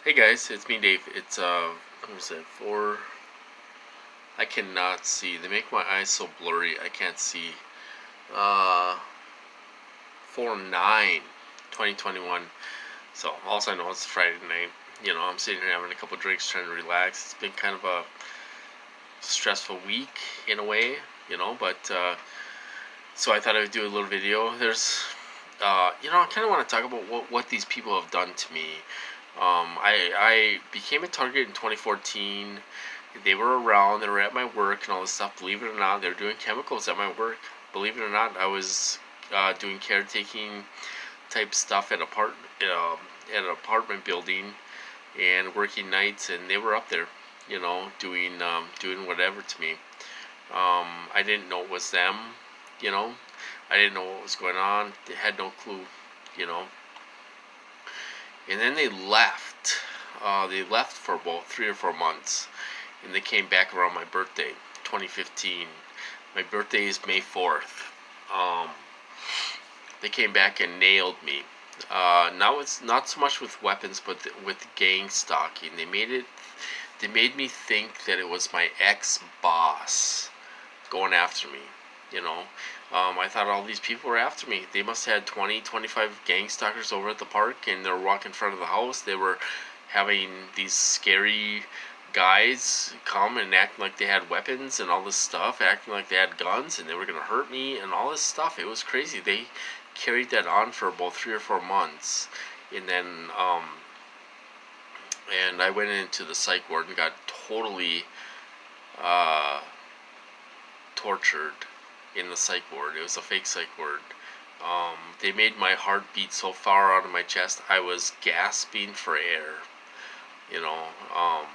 Hey guys, it's me Dave. It's what was it? 4. I cannot see. They make my eyes so blurry. I can't see. Uh 4/9, 2021. So also I know it's Friday night. I'm sitting here having a couple drinks, trying to relax. It's been kind of a stressful week in a way, but so I thought I would do a little video. I kind of want to talk about what these people have done to me. I became a target in 2014. They were around, they were at my work and all this stuff. Believe it or not, they were doing chemicals at my work. Believe it or not, I was doing caretaking type stuff at an apartment building and working nights, and they were up there, doing whatever to me. I didn't know it was them, you know. I didn't know what was going on. They had no clue, you know. And then they left. They left for about 3 or 4 months, and they came back around my birthday, 2015. My birthday is May 4th. They came back and nailed me. Now it's not so much with weapons, but with gang stalking. They made me think that it was my ex-boss going after me. You know, I thought all these people were after me. They must have had 20, 25 gang stalkers over at the park, and they were walking in front of the house. They were having these scary guys come and acting like they had weapons and all this stuff, acting like they had guns and they were going to hurt me and all this stuff. It was crazy. They carried that on for about 3 or 4 months. And then, and I went into the psych ward and got totally tortured in the psych ward. It was a fake psych ward. They made my heart beat so far out of my chest, I was gasping for air. You know, um,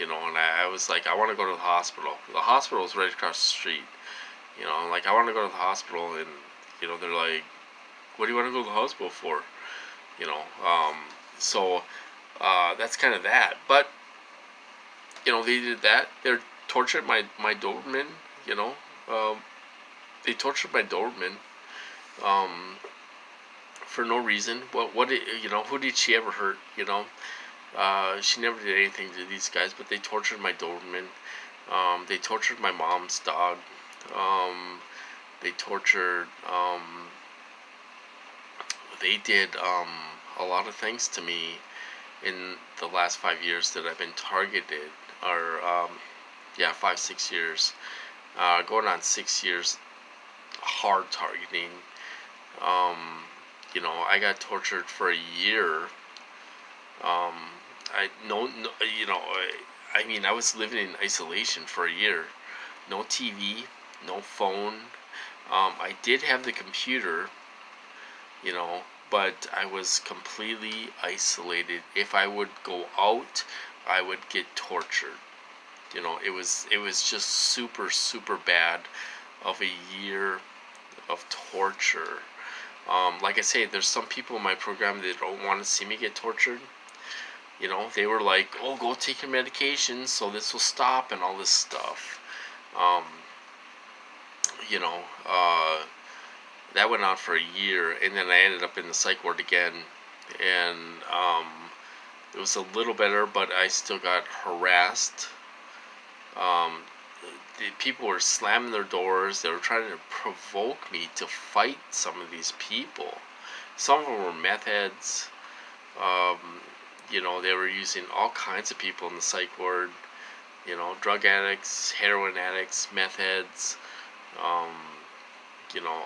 and I was like, I want to go to the hospital. The hospital is right across the street. Like, I want to go to the hospital, and they're like, what do you want to go to the hospital for? You know, um, so that's kind of that. But they did that. They tortured my Doberman. You know, um, they tortured my Doberman. Um, for no reason. Who did she ever hurt? She never did anything to these guys, but they tortured my Doberman. They tortured my mom's dog. They tortured. They did a lot of things to me in the last 5 years that I've been targeted, or 5, 6 years, going on 6 years, hard targeting. I got tortured for a year. I no, no you know I mean, I was living in isolation for a year. No TV, no phone. I did have the computer, but I was completely isolated. If I would go out, I would get tortured. It was just super, super bad of a year of torture. Like I say, there's some people in my program that don't want to see me get tortured. They were like, oh, go take your medication so this will stop and all this stuff. Um, you know, uh, that went on for a year, and then I ended up in the psych ward again, and it was a little better, but I still got harassed. Um, the people were slamming their doors. They were trying to provoke me to fight some of these people. Some of them were meth heads. They were using all kinds of people in the psych ward. Drug addicts, heroin addicts, meth heads. Um,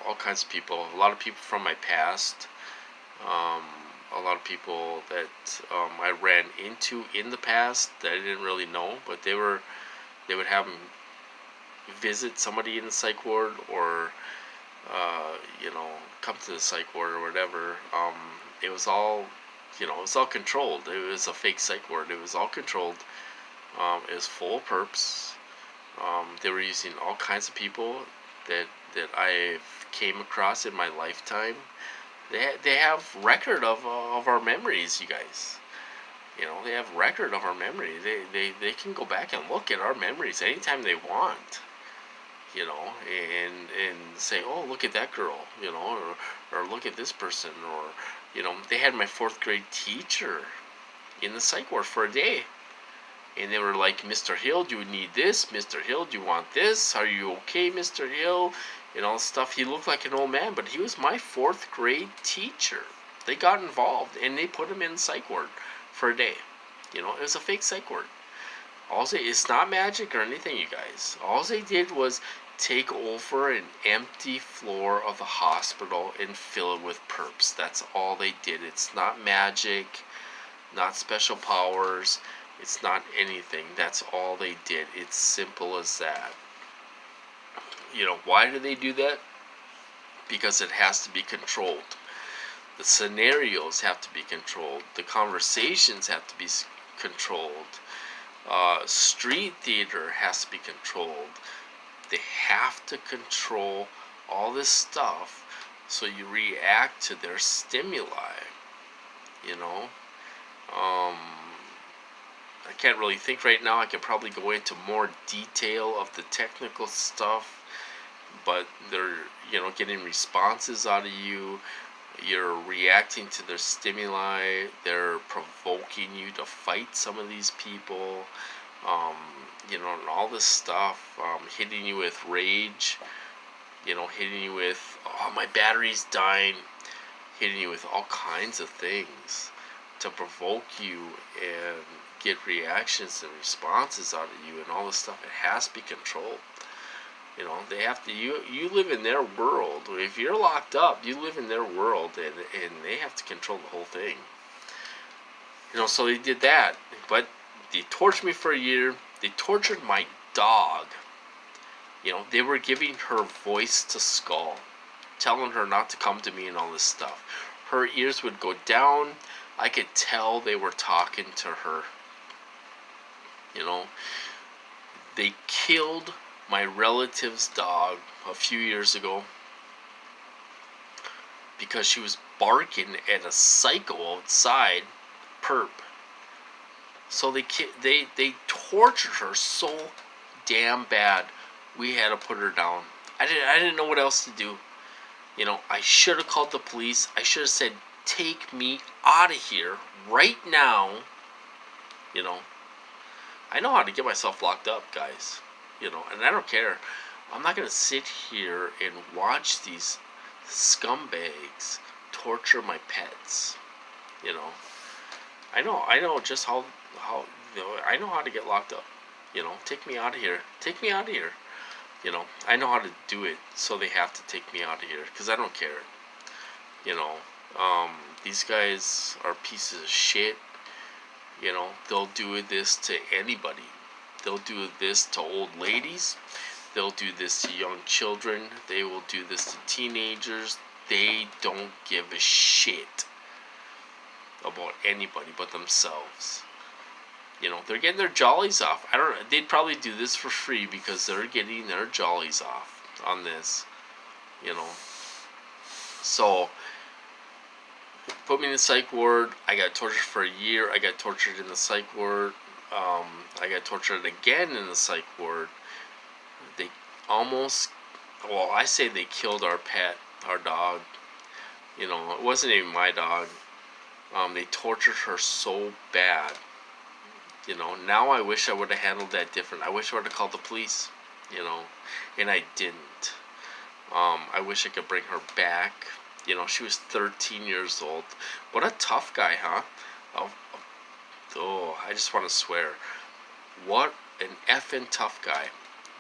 all kinds of people. A lot of people from my past. A lot of people that I ran into in the past that I didn't really know, but they would have them visit somebody in the psych ward, or come to the psych ward or whatever. It was all controlled. It was a fake psych ward. It was all controlled. It was full of perps. They were using all kinds of people that I came across in my lifetime. They have record of our memories, you guys. They have record of our memories. They can go back and look at our memories anytime they want. And say, oh, look at that girl, or look at this person, or they had my fourth grade teacher in the psych ward for a day. And they were like, Mr. Hill, do you need this? Mr. Hill, do you want this? Are you okay, Mr. Hill? And all stuff. He looked like an old man, but he was my 4th grade teacher. They got involved, and they put him in psych ward for a day. It was a fake psych ward. It's not magic or anything, you guys. All they did was take over an empty floor of the hospital and fill it with perps. That's all they did. It's not magic, not special powers. It's not anything. That's all they did. It's simple as that. Why do they do that? Because it has to be controlled. The scenarios have to be controlled. The conversations have to be controlled. Street theater has to be controlled. They have to control all this stuff so you react to their stimuli. I can't really think right now. I could probably go into more detail of the technical stuff, but they're getting responses out of you. You're reacting to their stimuli. They're provoking you to fight some of these people, and all this stuff, hitting you with rage, hitting you with, oh, my battery's dying, hitting you with all kinds of things to provoke you and get reactions and responses out of you and all this stuff. It has to be controlled. They have to, you live in their world. If you're locked up, you live in their world, and they have to control the whole thing. So they did that. But they tortured me for a year. They tortured my dog. They were giving her voice to Skull, telling her not to come to me and all this stuff. Her ears would go down. I could tell they were talking to her. They killed my relative's dog a few years ago because she was barking at a psycho outside, perp. So they tortured her so damn bad, we had to put her down. I didn't know what else to do. I should have called the police. I should have said, take me out of here right now. I know how to get myself locked up, guys. And I don't care. I'm not going to sit here and watch these scumbags torture my pets. I know just how I know how to get locked up. Take me out of here. Take me out of here. I know how to do it, so they have to take me out of here, because I don't care. These guys are pieces of shit. They'll do this to anybody. They'll do this to old ladies. They'll do this to young children. They will do this to teenagers. They don't give a shit about anybody but themselves. They're getting their jollies off. They'd probably do this for free because they're getting their jollies off on this. So, put me in the psych ward. I got tortured for a year. I got tortured in the psych ward. I got tortured again in the psych ward. They I say they killed our pet, our dog. It wasn't even my dog. They tortured her so bad. Now I wish I would have handled that different. I wish I would have called the police, and I didn't. I wish I could bring her back. She was 13 years old. What a tough guy, huh? Oh, I just want to swear. What an effing tough guy.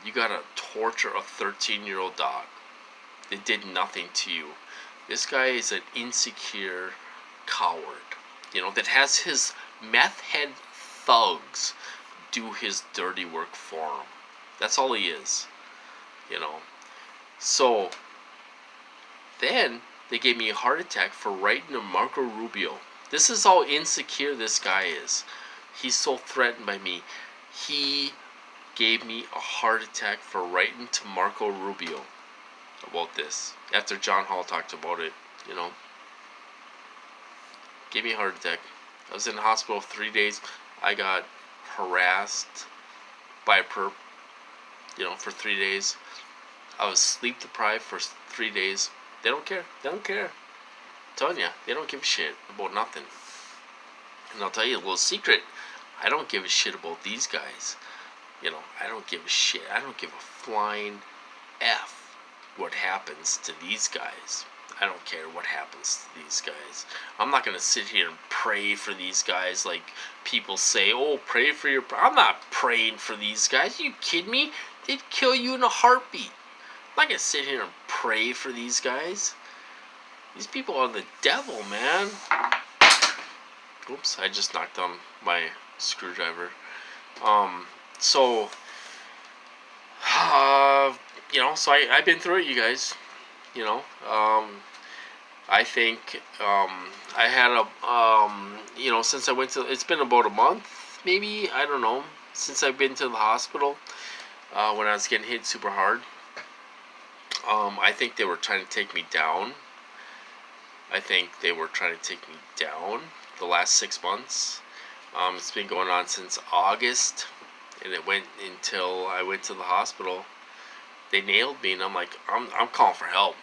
You gotta torture a 13-year-old dog. They did nothing to you. This guy is an insecure coward, that has his meth head thugs do his dirty work for him. That's all he is, So, then they gave me a heart attack for writing to Marco Rubio. This is how insecure this guy is. He's so threatened by me. He gave me a heart attack for writing to Marco Rubio about this. After John Hall talked about it, Gave me a heart attack. I was in the hospital 3 days. I got harassed by a perp, for 3 days. I was sleep deprived for 3 days. They don't care. I'm telling you, they don't give a shit about nothing. And I'll tell you a little secret. I don't give a shit about these guys. I don't give a shit. I don't give a flying F what happens to these guys. I don't care what happens to these guys. I'm not going to sit here and pray for these guys like people say, oh, pray for your... I'm not praying for these guys. Are you kidding me? They'd kill you in a heartbeat. I'm not going to sit here and pray for these guys. These people are the devil, man. Oops, I just knocked on my screwdriver. So I've been through it, you guys. I think I had since I went to, it's been about a month, maybe, I don't know, since I've been to the hospital when I was getting hit super hard. I think they were trying to take me down. The last 6 months. It's been going on since August, and it went until I went to the hospital. They nailed me, and I'm like, I'm calling for help.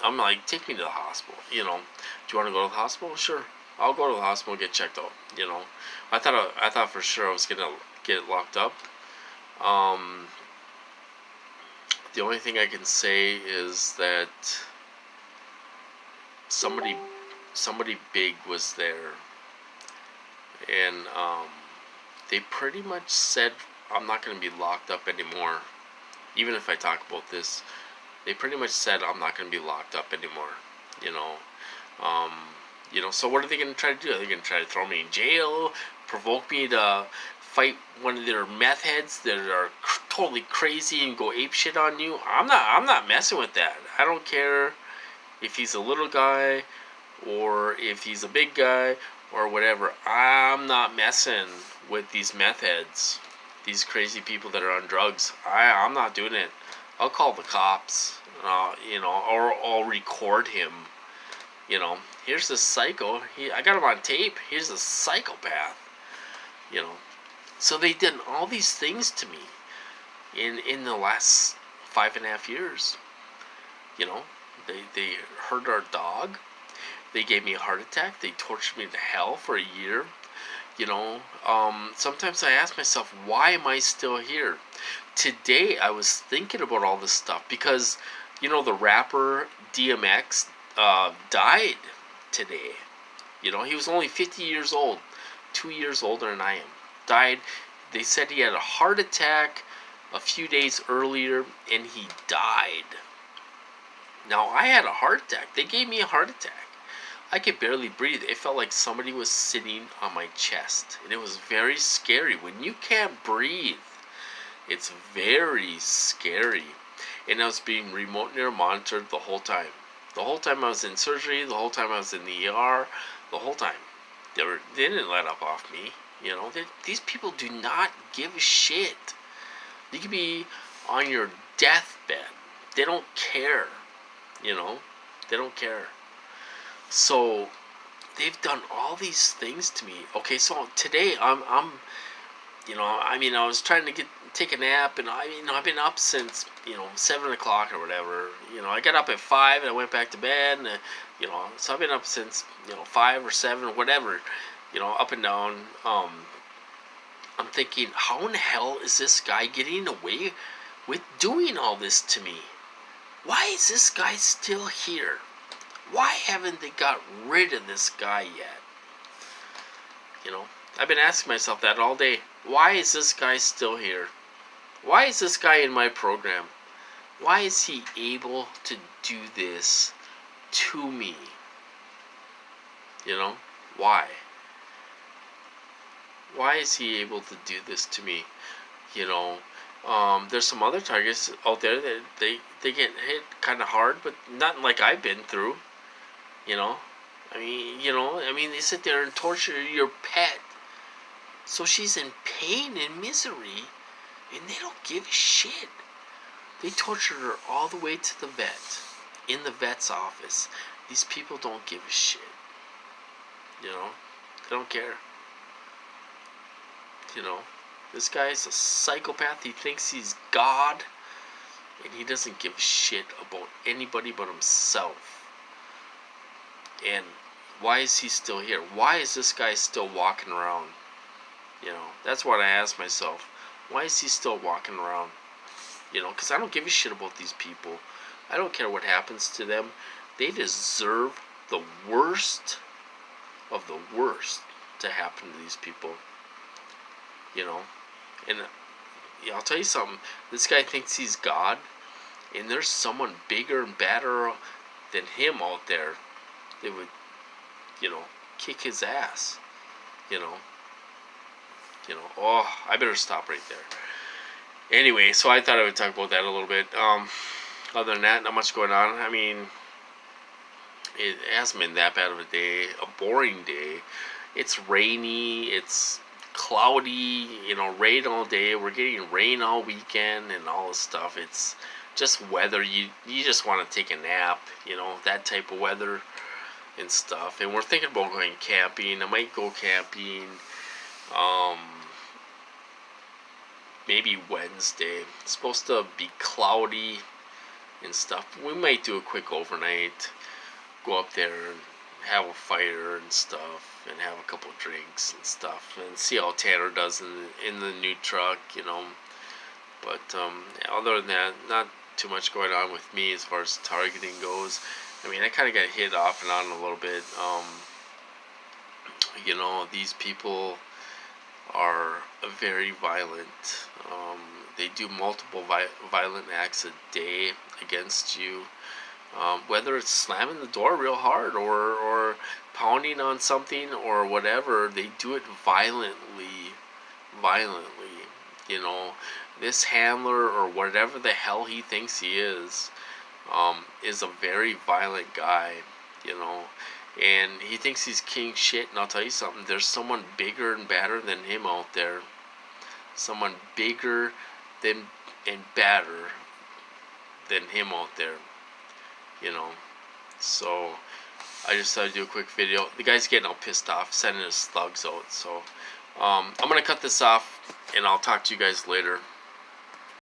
I'm like, take me to the hospital. Do you want to go to the hospital? Sure, I'll go to the hospital and get checked out. I thought for sure I was gonna get locked up. The only thing I can say is that somebody big was there, and they pretty much said I'm not going to be locked up anymore. Even if I talk about this, they pretty much said I'm not going to be locked up anymore. So what are they going to try to do? Are they going to try to throw me in jail, provoke me to fight one of their meth heads that are totally crazy and go ape shit on you? I'm not messing with that. I don't care if he's a little guy or if he's a big guy or whatever. I'm not messing with these meth heads, these crazy people that are on drugs. I'm not doing it. I'll call the cops, or I'll record him. Here's this psycho. I got him on tape. Here's a psychopath. So they did all these things to me in the last 5.5 years. They hurt our dog. They gave me a heart attack. They tortured me to hell for a year. Sometimes I ask myself, why am I still here? Today I was thinking about all this stuff because, the rapper DMX died today. He was only 50 years old, 2 years older than I am. Died. They said he had a heart attack a few days earlier, and he died. Now, I had a heart attack. They gave me a heart attack. I could barely breathe. It felt like somebody was sitting on my chest. And it was very scary. When you can't breathe, it's very scary. And I was being remote near monitored the whole time. The whole time I was in surgery, the whole time I was in the ER, the whole time. They didn't let up off me. These people do not give a shit. You could be on your deathbed. They don't care. They don't care. So they've done all these things to me. Okay, so today I was trying to take a nap, and I've been up since 7 o'clock or whatever. I got up at 5 and I went back to bed, and so I've been up since 5 or 7 or whatever. Up and down. I'm thinking, how in the hell is this guy getting away with doing all this to me? Why is this guy still here? Why haven't they got rid of this guy yet? I've been asking myself that all day. Why is this guy still here? Why is this guy in my program? Why is he able to do this to me? Why? Why is he able to do this to me? There's some other targets out there that they get hit kind of hard, but not like I've been through. They sit there and torture your pet. So she's in pain and misery, and they don't give a shit. They tortured her all the way to the vet, in the vet's office. These people don't give a shit. They don't care. This guy's a psychopath. He thinks he's God, and he doesn't give a shit about anybody but himself. And why is he still here? Why is this guy still walking around? You know, that's what I ask myself. Why is he still walking around? You know, because I don't give a shit about these people. I don't care what happens to them. They deserve the worst of the worst to happen to these people. You know, and I'll tell you something. This guy thinks he's God, and there's someone bigger and badder than him out there that would, you know, kick his ass. You know, Oh, I better stop right there. Anyway, so I thought I would talk about that a little bit. Other than that, not much going on. I mean, it hasn't been that bad of a day. A boring day. It's rainy. It's cloudy. You know, rain all day. We're getting rain all weekend and all this stuff. It's just weather. You just want to take a nap. You know, that type of weather and stuff. And we're thinking about going camping. I might go camping. Maybe Wednesday. It's supposed to be cloudy and stuff. We might do a quick overnight. Go up there and have a fire and stuff, and have a couple drinks and stuff, and see how Tanner does in the new truck, you know. But other than that, not too much going on with me as far as targeting goes. I mean, I kind of got hit off and on a little bit. You know, these people are very violent. They do multiple violent acts a day against you. Whether it's slamming the door real hard or pounding on something or whatever, they do it violently. You know, this handler or whatever the hell he thinks he is a very violent guy, you know. And he thinks he's king shit, and I'll tell you something, there's someone bigger and badder than him out there. Someone bigger than and badder than him out there. You know. So I just thought I'd do a quick video. The guy's getting all pissed off, sending his thugs out. So I'm gonna cut this off, and I'll talk to you guys later.